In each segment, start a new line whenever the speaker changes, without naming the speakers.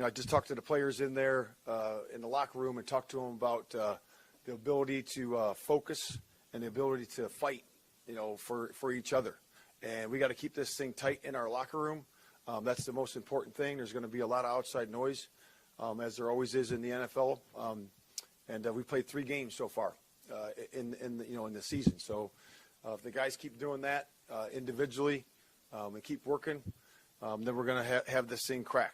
I just talked to the players in there in the locker room and talked to them about the ability to focus and the ability to fight, for each other. And we got to keep this thing tight in our locker room. That's the most important thing. There's going to be a lot of outside noise, as there always is in the NFL. And we played 3 games so far in the season. So if the guys keep doing that individually and keep working, then we're going to have this thing crack.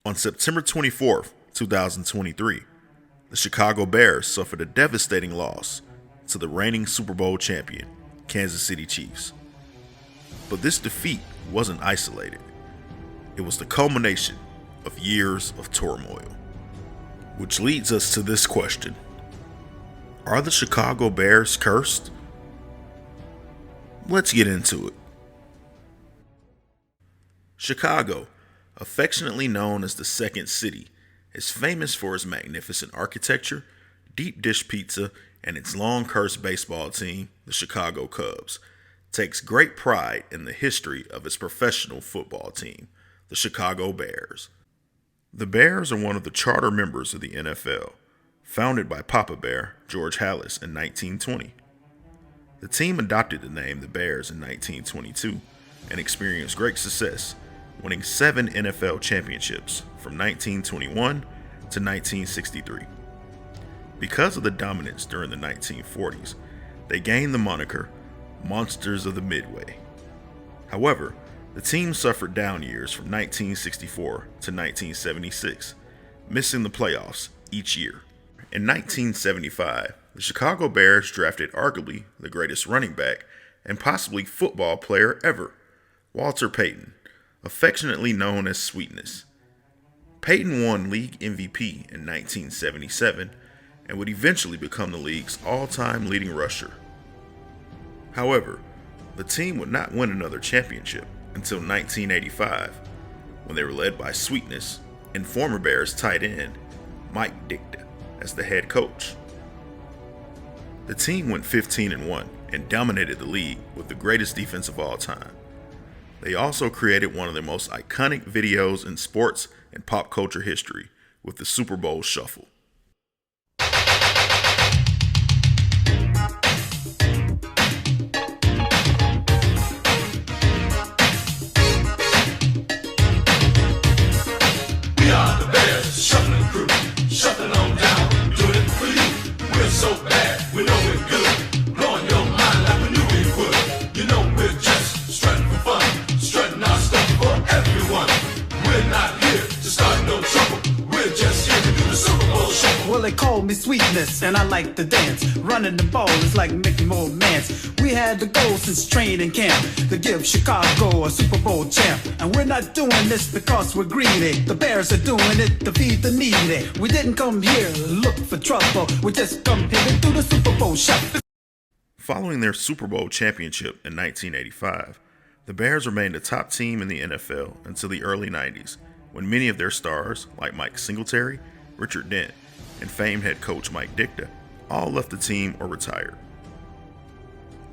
On September 24th, 2023, the Chicago Bears suffered a devastating loss to the reigning Super Bowl champion, Kansas City Chiefs. But this defeat wasn't isolated. It was the culmination of years of turmoil. Which leads us to this question. Are the Chicago Bears cursed? Let's get into it. Chicago, affectionately known as the Second City, is famous for its magnificent architecture, deep dish pizza, and its long-cursed baseball team, the Chicago Cubs, takes great pride in the history of its professional football team, the Chicago Bears. The Bears are one of the charter members of the NFL, founded by Papa Bear, George Halas, in 1920. The team adopted the name the Bears in 1922 and experienced great success, winning 7 NFL championships from 1921 to 1963. Because of the dominance during the 1940s, they gained the moniker Monsters of the Midway. However, the team suffered down years from 1964 to 1976, missing the playoffs each year. In 1975, the Chicago Bears drafted arguably the greatest running back and possibly football player ever, Walter Payton, affectionately known as Sweetness. Payton won league MVP in 1977 and would eventually become the league's all-time leading rusher. However, the team would not win another championship until 1985, when they were led by Sweetness and former Bears tight end Mike Ditka as the head coach. The team went 15-1 and dominated the league with the greatest defense of all time. They also created one of the most iconic videos in sports and pop culture history with the Super Bowl Shuffle.
We are the Bears, shuffling crew, shuffling on down, doing it for you. We're so bad, we know we're good, blowing your mind like we knew we would. You know we're just strutting for fun, strutting our stuff for everyone. We're not here to start no trouble, we're just here to do the Super Bowl Shuffle.
Well, they call me Sweetness, and I like to dance. Running the ball is like making more mans. We had the goal since training camp to give Chicago a Super Bowl champ. And we're not doing this because we're greedy. The Bears are doing it to feed the needy. We didn't come here to look for trouble. We just come here to do the Super Bowl Shuffle.
Following their Super Bowl championship in 1985, the Bears remained a top team in the NFL until the early 90s, when many of their stars, like Mike Singletary, Richard Dent, and famed head coach Mike Ditka, all left the team or retired.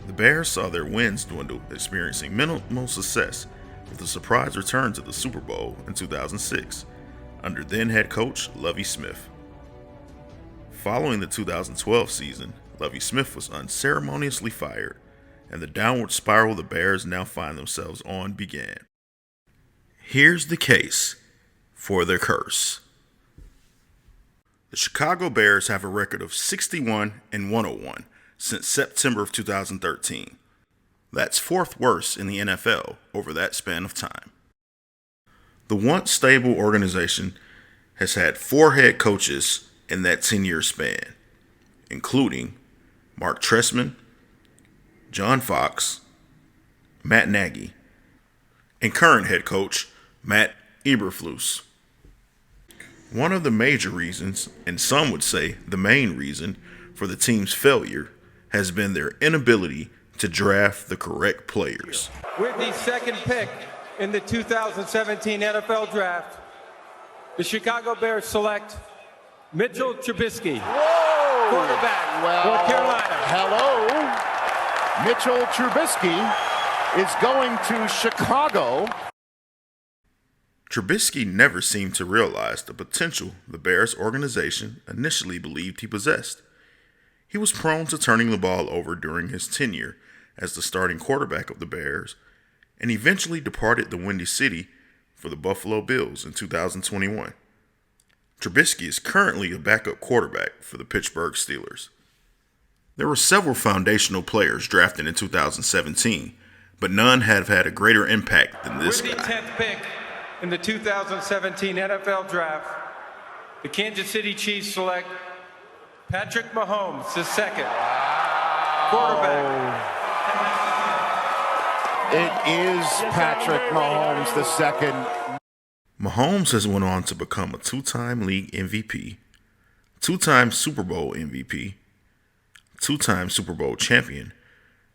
The Bears saw their wins dwindle, experiencing minimal success with a surprise return to the Super Bowl in 2006, under then head coach Lovie Smith. Following the 2012 season, Lovie Smith was unceremoniously fired, and the downward spiral the Bears now find themselves on began. Here's the case for their curse. The Chicago Bears have a record of 61-101 since September of 2013. That's 4th worst in the NFL over that span of time. The once stable organization has had 4 head coaches in that 10-year span, including Mark Trestman, John Fox, Matt Nagy, and current head coach Matt Eberflus. One of the major reasons, and some would say the main reason, for the team's failure has been their inability to draft the correct players.
With the second pick in the 2017 NFL Draft, the Chicago Bears select Mitchell Trubisky, quarterback, North Carolina.
Hello. Mitchell Trubisky is going to Chicago.
Trubisky never seemed to realize the potential the Bears organization initially believed he possessed. He was prone to turning the ball over during his tenure as the starting quarterback of the Bears and eventually departed the Windy City for the Buffalo Bills in 2021. Trubisky is currently a backup quarterback for the Pittsburgh Steelers. There were several foundational players drafted in 2017, but none have had a greater impact than this
With the
guy.
10th pick in the 2017 NFL Draft, the Kansas City Chiefs select Patrick Mahomes, the second quarterback.
It is Patrick Mahomes the second.
Mahomes has went on to become a two-time league MVP, two-time Super Bowl MVP, two-time Super Bowl champion,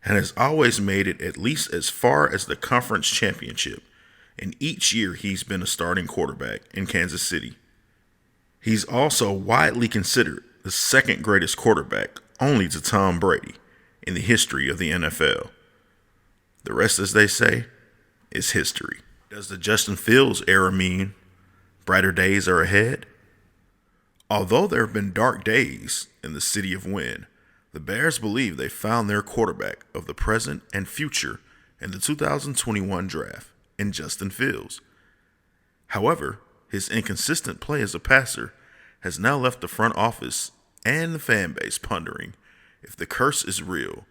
and has always made it at least as far as the conference championship, and each year he's been a starting quarterback in Kansas City. He's also widely considered the second greatest quarterback, only to Tom Brady, in the history of the NFL. The rest, as they say, is history. Does the Justin Fields era mean brighter days are ahead? Although there have been dark days in the city of Wynn, the Bears believe they found their quarterback of the present and future in the 2021 draft in Justin Fields. However, his inconsistent play as a passer has now left the front office and the fan base pondering if the curse is real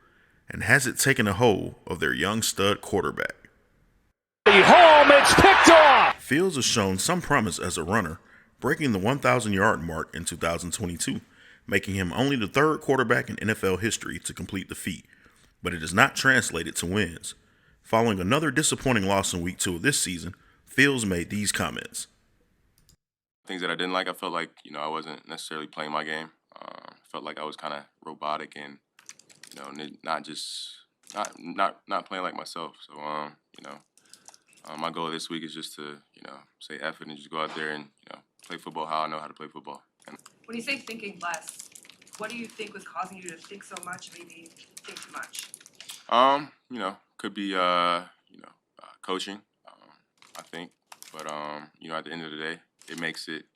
and has it taken a hold of their young stud quarterback.
Home, it's picked off.
Fields has shown some promise as a runner, breaking the 1,000-yard mark in 2022, making him only the third quarterback in NFL history to complete the feat, but it has not translated to wins. Following another disappointing loss in Week 2 of this season, Fields made these comments.
Things that I didn't like, I felt like, I wasn't necessarily playing my game. Felt like I was kind of robotic and, not playing like myself. So, my goal this week is just to, say F it and just go out there and, play football how I know how to play football. And
when you say thinking less, what do you think was causing you to think so much, maybe think too much?
Could be, coaching, I think. But, at the end of the day, it makes it,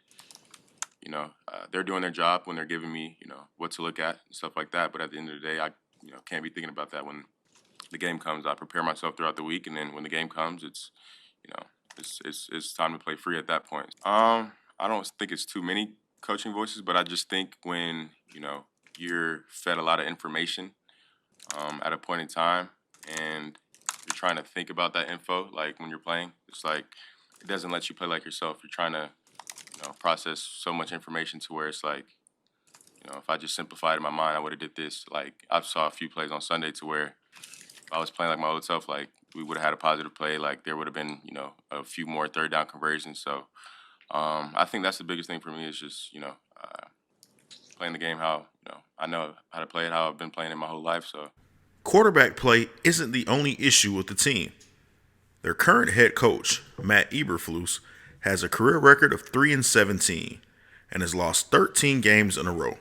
they're doing their job when they're giving me, what to look at and stuff like that. But at the end of the day, I, can't be thinking about that when the game comes. I prepare myself throughout the week, and then when the game comes, it's, it's time to play free at that point. I don't think it's too many coaching voices, but I just think when, you're fed a lot of information at a point in time and you're trying to think about that info, like when you're playing, it's like it doesn't let you play like yourself. You're trying to, process so much information to where it's like, if I just simplified in my mind, I would have did this. Like I saw a few plays on Sunday to where if I was playing like my old self, like we would have had a positive play. Like there would have been, a few more third down conversions. So I think that's the biggest thing for me is just, playing the game how, I know how to play it, how I've been playing it my whole life. So
Quarterback play isn't the only issue with the team. Their current head coach, Matt Eberflus, has a career record of 3-17 and has lost 13 games in a row,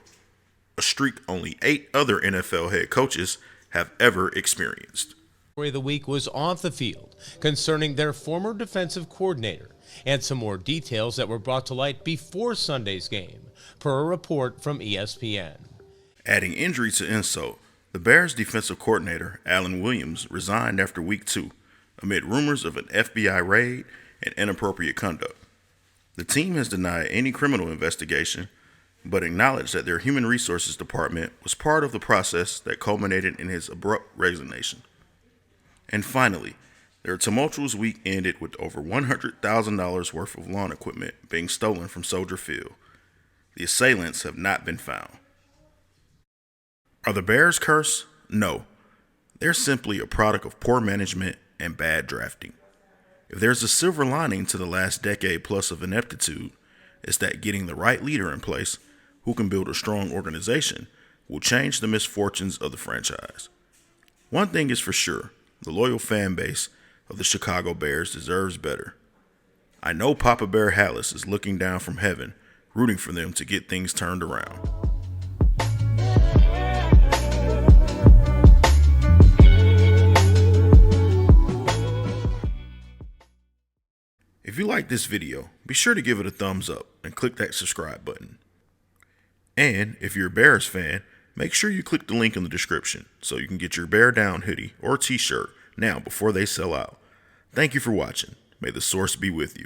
a streak only 8 other NFL head coaches have ever experienced.
Story of the week was off the field concerning their former defensive coordinator and some more details that were brought to light before Sunday's game, per a report from ESPN.
Adding injury to insult, the Bears defensive coordinator, Alan Williams, resigned after Week 2 amid rumors of an FBI raid and inappropriate conduct. The team has denied any criminal investigation, but acknowledged that their human resources department was part of the process that culminated in his abrupt resignation. And finally, their tumultuous week ended with over $100,000 worth of lawn equipment being stolen from Soldier Field. The assailants have not been found. Are the Bears cursed? No. They're simply a product of poor management and bad drafting. If there's a silver lining to the last decade plus of ineptitude, it's that getting the right leader in place who can build a strong organization will change the misfortunes of the franchise. One thing is for sure, the loyal fan base of the Chicago Bears deserves better. I know Papa Bear Halas is looking down from heaven, rooting for them to get things turned around. If you like this video, be sure to give it a thumbs up and click that subscribe button. And if you're a Bears fan, make sure you click the link in the description so you can get your Bear Down hoodie or t-shirt now before they sell out. Thank you for watching. May the source be with you.